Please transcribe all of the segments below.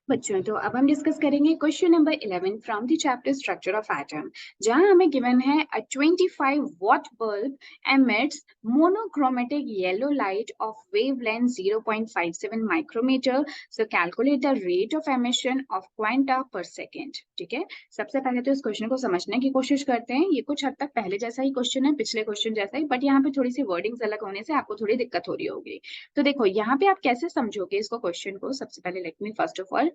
बच्चों तो अब हम डिस्कस करेंगे question number 11 from the chapter structure of atom, जहां हमें गिवन है a 25 watt bulb emits monochromatic yellow light of wavelength 0.57 micrometre. So calculate the rate of emission of quanta per second. ठीक है, सबसे पहले तो इस क्वेश्चन को समझने की कोशिश करते हैं। ये कुछ हद तक पहले जैसा ही क्वेश्चन है, पिछले क्वेश्चन जैसा ही, बट यहाँ पे थोड़ी सी वर्डिंग्स अलग होने से आपको थोड़ी दिक्कत हो रही होगी। तो देखो यहाँ पे आप कैसे समझोगे इसको क्वेश्चन को। सबसे पहले let me first of all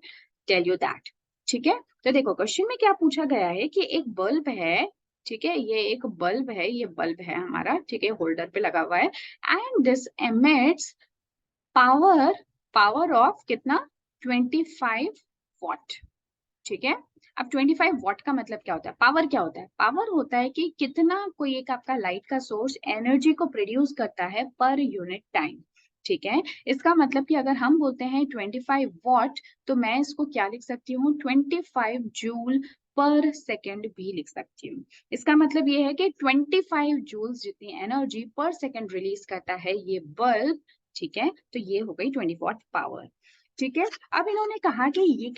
tell you that. ठीक है, तो देखो क्वेश्चन में क्या पूछा गया है कि एक बल्ब है। ठीक है, ये एक बल्ब है, ये बल्ब है हमारा। ठीक है, होल्डर पे लगा हुआ है and this emits power, power of कितना, 25 वॉट। ठीक है, अब 25 वॉट का मतलब क्या होता है, पावर क्या होता है, पावर होता है कि कितना कोई एक आपका लाइट का सोर्स एनर्जी को प्रोड्यूस करता है पर यूनिट टाइम। ठीक है, इसका मतलब कि अगर हम बोलते हैं 25 वॉट, तो मैं इसको क्या लिख सकती हूँ, 25 जूल पर सेकेंड भी लिख सकती हूँ। इसका मतलब ये है कि 25 जूल्स जितनी एनर्जी पर सेकेंड रिलीज करता है ये बल्ब। ठीक है, तो ये हो गई 20 वॉट पावर। ठीक है, अब इन्होंने कहा कि ये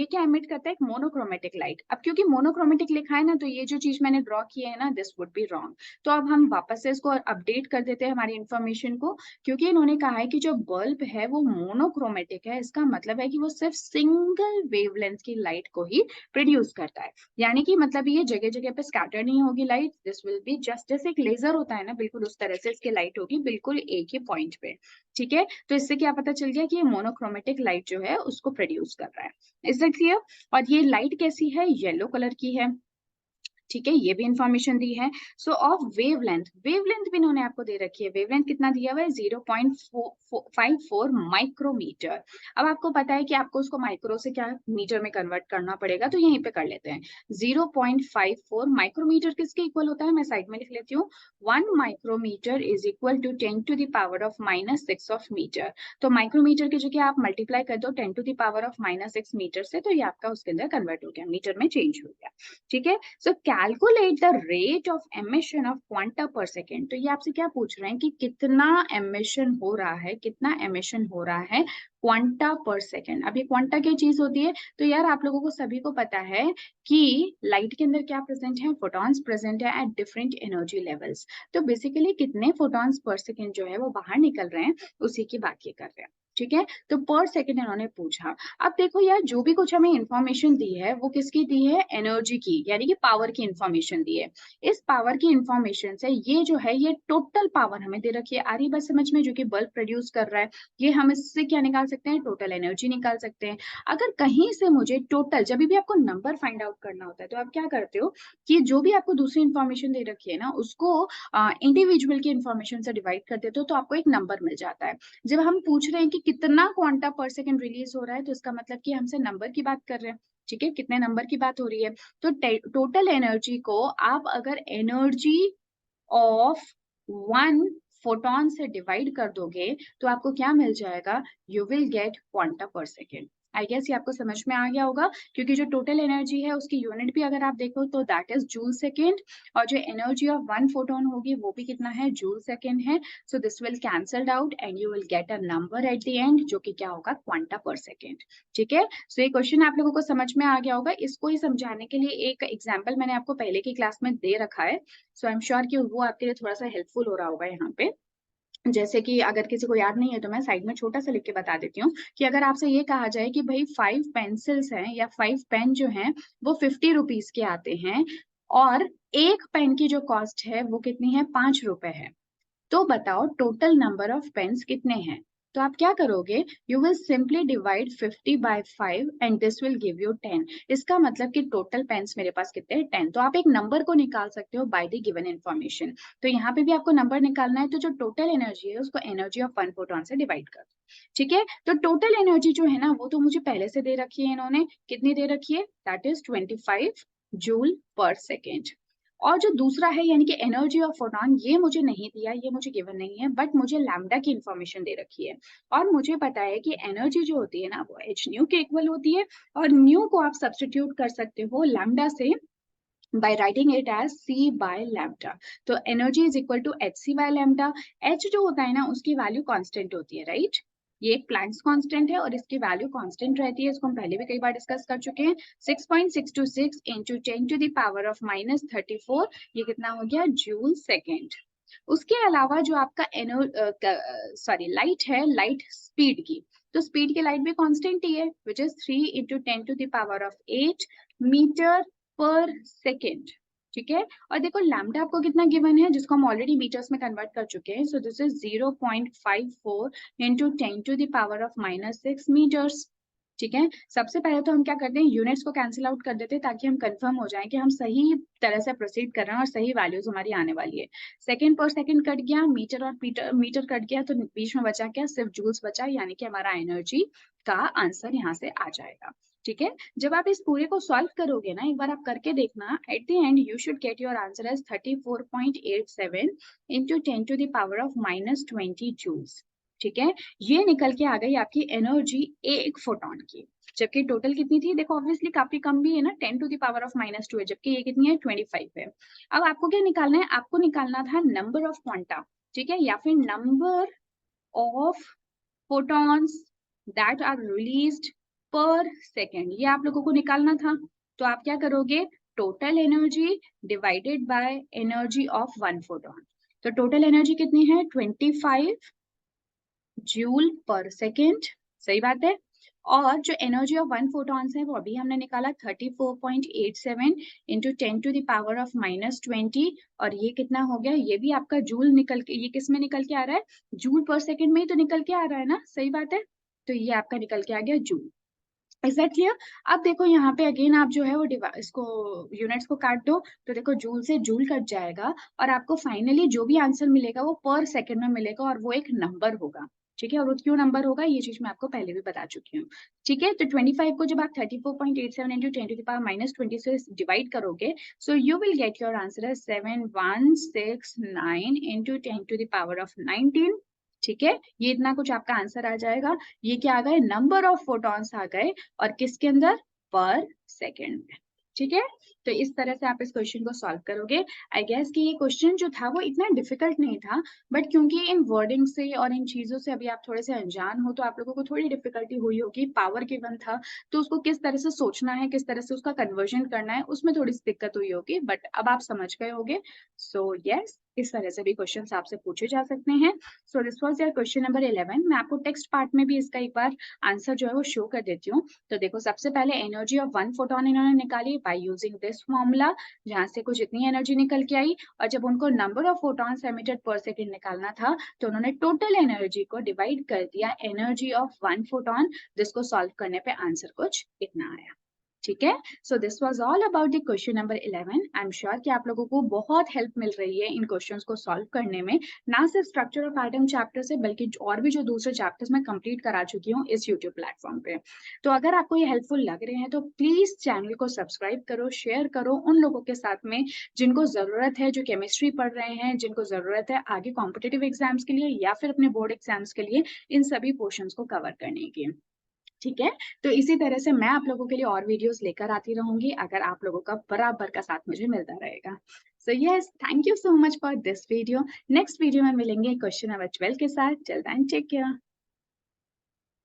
क्या एमिट करता है, एक मोनोक्रोमेटिक लाइट। अब क्योंकि मोनोक्रोमेटिक लिखा है ना, तो ये जो चीज मैंने ड्रॉ की है ना, दिस वुड बी रॉन्ग। तो अब हम वापस से इसको अपडेट कर देते हैं हमारी इंफॉर्मेशन को। क्योंकि इन्होंने कहा है कि जो बल्ब है वो मोनोक्रोमेटिक है, इसका मतलब है कि वो सिर्फ सिंगल वेवलेंथ की लाइट को ही प्रोड्यूस करता है। यानी कि मतलब ये जगह जगह पे स्कैटर नहीं होगी light, this will be just जैसे एक लेजर होता है ना, बिल्कुल उस तरह से इसकी लाइट होगी, बिल्कुल एक ही पॉइंट पे। ठीक है, तो इससे क्या पता चल गया कि ये मोनोक्रोमेटिक लाइट जो है उसको प्रोड्यूस कर रहा है। Is it clear? और ये लाइट कैसी है, येलो कलर की है। ठीक है, ये भी इंफॉर्मेशन दी है। सो ऑफ वेवलेंथ, वेवलेंथ भी इन्होंने आपको दे रखी है। वेवलेंथ कितना दिया हुआ है, 0.54 माइक्रोमीटर। अब आपको पता है कि आपको उसको माइक्रो से क्या मीटर में कन्वर्ट करना पड़ेगा, तो यहीं पे कर लेते हैं। 0.54 माइक्रोमीटर किसके इक्वल होता है, मैं साइड में लिख लेती हूँ। 1 micrometre is equal to 10 to the power of -6 of metre. तो माइक्रोमीटर की जगह आप मल्टीप्लाई कर दो 10 to the power of -6 metre से, तो ये आपका उसके अंदर कन्वर्ट हो गया, मीटर में चेंज हो गया। ठीक है, सो calculate the rate of emission of quanta per second. तो ये आपसे क्या पूछ रहे हैं कि कितना एमिशन हो रहा है, कितना एमिशन हो रहा है क्वांटा पर सेकेंड। अब ये क्वांटा क्या चीज होती है, तो यार आप लोगों को सभी को पता है कि लाइट के अंदर क्या प्रेजेंट है, फोटॉन्स प्रेजेंट है एट डिफरेंट एनर्जी लेवल्स। तो बेसिकली कितने फोटॉन्स पर सेकेंड जो है वो बाहर निकल रहे हैं, उसी की बात ये कर रहे हैं। ठीक है, तो पर सेकेंड इन्होंने पूछा। अब देखो यार, जो भी कुछ हमें इंफॉर्मेशन दी है वो किसकी दी है, एनर्जी की, यानी कि पावर की इंफॉर्मेशन दी है। इस पावर की इंफॉर्मेशन से ये जो है, ये टोटल पावर हमें दे रखी है, आ रही बात समझ में, जो कि बल्ब प्रोड्यूस कर रहा है। ये हम इससे क्या निकाल सकते हैं, टोटल एनर्जी निकाल सकते हैं। अगर कहीं से मुझे टोटल, जब भी आपको नंबर फाइंड आउट करना होता है, तो आप क्या करते हो कि जो भी आपको दूसरी इंफॉर्मेशन दे रखी है ना, उसको इंडिविजुअल की इंफॉर्मेशन से डिवाइड कर देते हो, तो आपको एक नंबर मिल जाता है। जब हम पूछ रहे हैं कि कितना क्वांटा पर सेकंड रिलीज हो रहा है, तो इसका मतलब कि हमसे नंबर की बात कर रहे हैं। ठीक है, कितने नंबर की बात हो रही है। तो टोटल एनर्जी को आप अगर एनर्जी ऑफ 1 फोटोन से डिवाइड कर दोगे, तो आपको क्या मिल जाएगा, you will get quanta per second. I guess ये आपको समझ में आ गया होगा, क्योंकि जो टोटल एनर्जी है उसकी यूनिट भी अगर आप देखो तो दैट इज जूल सेकेंड, और जो एनर्जी ऑफ 1 फोटोन होगी वो भी कितना है, जूल सेकेंड है। So this will cancelled out and you will get a number eight the and, जो कि क्या होगा, क्वांटा पर सेकेंड। ठीक है, सो ये क्वेश्चन आप लोगों को समझ में आ गया होगा। इसको ही समझाने के लिए एक एग्जाम्पल मैंने आपको पहले की क्लास में दे रखा है। सो आई एम श्योर कि वो आपके लिए थोड़ा सा हेल्पफुल हो रहा होगा यहाँ पे। जैसे कि अगर किसी को याद नहीं है तो मैं साइड में छोटा सा लिख के बता देती हूँ कि अगर आपसे ये कहा जाए कि भाई 5 पेंसिल्स हैं या 5 पेन जो हैं वो 50 रुपीज के आते हैं, और एक पेन की जो कॉस्ट है वो कितनी है, 5 रुपए है, तो बताओ टोटल नंबर ऑफ पेन्स कितने हैं। तो आप क्या करोगे, you will simply divide 50/5 and this will give you 10। इसका मतलब कि टोटल पेन्स मेरे पास कितने हैं, 10। तो आप एक नंबर को निकाल सकते हो बाय द गिवन इन्फॉर्मेशन। तो यहाँ पे भी आपको नंबर निकालना है, तो जो टोटल एनर्जी है उसको एनर्जी ऑफ 1 फोटोन से डिवाइड कर दो। ठीक है, तो टोटल एनर्जी जो है ना, वो तो मुझे पहले से दे रखी है, इन्होंने कितनी दे रखी है, दैट इज 25 जूल पर सेकेंड। और जो दूसरा है यानी कि एनर्जी ऑफ फोटॉन, ये मुझे नहीं दिया, ये मुझे गिवन नहीं है, बट मुझे लैम्डा की इंफॉर्मेशन दे रखी है। और मुझे पता है कि एनर्जी जो होती है ना वो एच न्यू के इक्वल होती है, और न्यू को आप सब्सटीट्यूट कर सकते हो लैम्डा से by writing it as c by lambda। तो energy is equal to H C by lambda. H जो होता है ना उसकी वैल्यू कांस्टेंट होती है, राइट। ये एक प्लैंक्स कांस्टेंट है और इसकी वैल्यू कांस्टेंट रहती है, इसको हम पहले भी कई बार डिस्कस कर चुके हैं। 6.626 इंटू 10⁻⁻34, ये कितना हो गया जूल सेकेंड। उसके अलावा जो आपका लाइट है, लाइट स्पीड की, तो स्पीड की लाइट भी कांस्टेंट ही है, विच इज 3 इंटू 10⁸ मीटर पर सेकेंड। ठीक है, और देखो लैम्डा आपको कितना गिवन है, जिसको हम ऑलरेडी मीटर्स में कन्वर्ट कर चुके हैं। So this is 0.54 into 10⁻⁻6 metres. ठीक है, सबसे पहले तो हम क्या करते हैं, यूनिट्स को कैंसिल आउट कर देते हैं ताकि हम कंफर्म हो जाएं कि हम सही तरह से प्रोसीड कर रहे हैं और सही वैल्यूज हमारी आने वाली है। सेकंड पर सेकंड कट गया, मीटर और मीटर कट गया, तो बीच में बचा क्या, सिर्फ जूल्स बचा, यानी कि हमारा एनर्जी का आंसर यहाँ से आ जाएगा। ठीक है, जब आप इस पूरे को सॉल्व करोगे ना, एक बार आप करके देखना, at the end you should get your answer as 34.87 into 10⁻⁻20 joules. ठीक है, ये निकल के आ गई आपकी एनर्जी एक फोटोन की, जबकि टोटल कितनी थी, देखो ऑब्वियसली काफी कम भी है ना, 10⁻⁻2 है, जबकि ये कितनी है 25 है। अब आपको क्या निकालना है, आपको निकालना था नंबर ऑफ क्वांटा, ठीक है, या फिर number of photons that are released per second, ये आप लोगों को निकालना था। तो आप क्या करोगे, total energy divided by energy of one photon. तो टोटल एनर्जी कितनी है 25 जूल पर सेकेंड, सही बात है। और जो एनर्जी ऑफ वन फोटॉन्स है वो अभी हमने निकाला 34.87 इंटू 10⁻⁻20, और ये कितना हो गया, ये भी आपका जूल निकल के, ये किस में निकल के आ रहा है, जूल पर सेकेंड में ही तो निकल के आ रहा है ना, सही बात है। तो ये आपका निकल के आ गया जूल। Is that clear? अब देखो यहाँ पे अगेन आप जो है वो इसको यूनिट्स को काट दो, तो देखो जूल से जूल कट जाएगा और आपको फाइनली जो भी आंसर मिलेगा वो पर सेकेंड में मिलेगा और वो एक नंबर होगा। ठीक है, और वो क्यों नंबर होगा ये चीज मैं आपको पहले भी बता चुकी हूँ। ठीक है, तो 25 को जब आप 34.87 इंटू 10⁻⁻20 से डिवाइड करोगे, so you will get your answer 7169 into 10⁻19। ठीक है, ये इतना कुछ आपका आंसर आ जाएगा। ये क्या आ गए, नंबर ऑफ फोटॉन्स आ गए, और किसके अंदर, पर सेकेंड में। ठीक है, तो इस तरह से आप इस क्वेश्चन को सॉल्व करोगे। आई गेस कि ये क्वेश्चन जो था वो इतना डिफिकल्ट नहीं था, बट क्योंकि इन वर्डिंग से और इन चीजों से अभी आप थोड़े से अनजान हो, तो आप लोगों को थोड़ी डिफिकल्टी हुई होगी। पावर गिवन था तो उसको किस तरह से सोचना है, किस तरह से उसका कन्वर्जन करना है, उसमें थोड़ी सी दिक्कत हुई होगी, बट अब आप समझ गए होगे। सो यस, इस तरह से भी क्वेश्चन आपसे पूछे जा सकते हैं। So this was your question number 11। मैं आपको टेक्स्ट पार्ट में भी इसका एक बार आंसर जो है वो शो कर देती हूँ। तो देखो, सबसे पहले एनर्जी ऑफ वन फोटोन इन्होंने निकाली बाय यूजिंग दिस फॉर्मूला, जहां से कुछ इतनी एनर्जी निकल के आई, और जब उनको नंबर ऑफ फोटॉन्स एमिटेड पर सेकेंड निकालना था तो उन्होंने टोटल एनर्जी को डिवाइड कर दिया एनर्जी ऑफ वन फोटोन, जिसको सॉल्व करने पे आंसर कुछ इतना आया। ठीक है, so this was all about the question number 11। I am sure कि आप लोगों को बहुत हेल्प मिल रही है इन क्वेश्चंस को सॉल्व करने में, ना सिर्फ स्ट्रक्चर ऑफ एटम चैप्टर से, बल्कि और भी जो दूसरे चैप्टर्स मैं कंप्लीट करा चुकी हूँ इस यूट्यूब प्लेटफॉर्म पे। तो अगर आपको ये हेल्पफुल लग रहे हैं तो प्लीज चैनल को सब्सक्राइब करो, शेयर करो उन लोगों के साथ में जिनको जरूरत है, जो केमिस्ट्री पढ़ रहे हैं, जिनको जरूरत है आगे कॉम्पिटेटिव एग्जाम्स के लिए या फिर अपने बोर्ड एग्जाम्स के लिए इन सभी पोर्शंस को कवर करने की। ठीक है, तो इसी तरह से मैं आप लोगों के लिए और वीडियोस लेकर आती रहूंगी, अगर आप लोगों का बराबर का साथ मुझे मिलता रहेगा। So yes, thank you so much for this video. Next video में मिलेंगे क्वेश्चन नंबर 12 के साथ। Till then take care.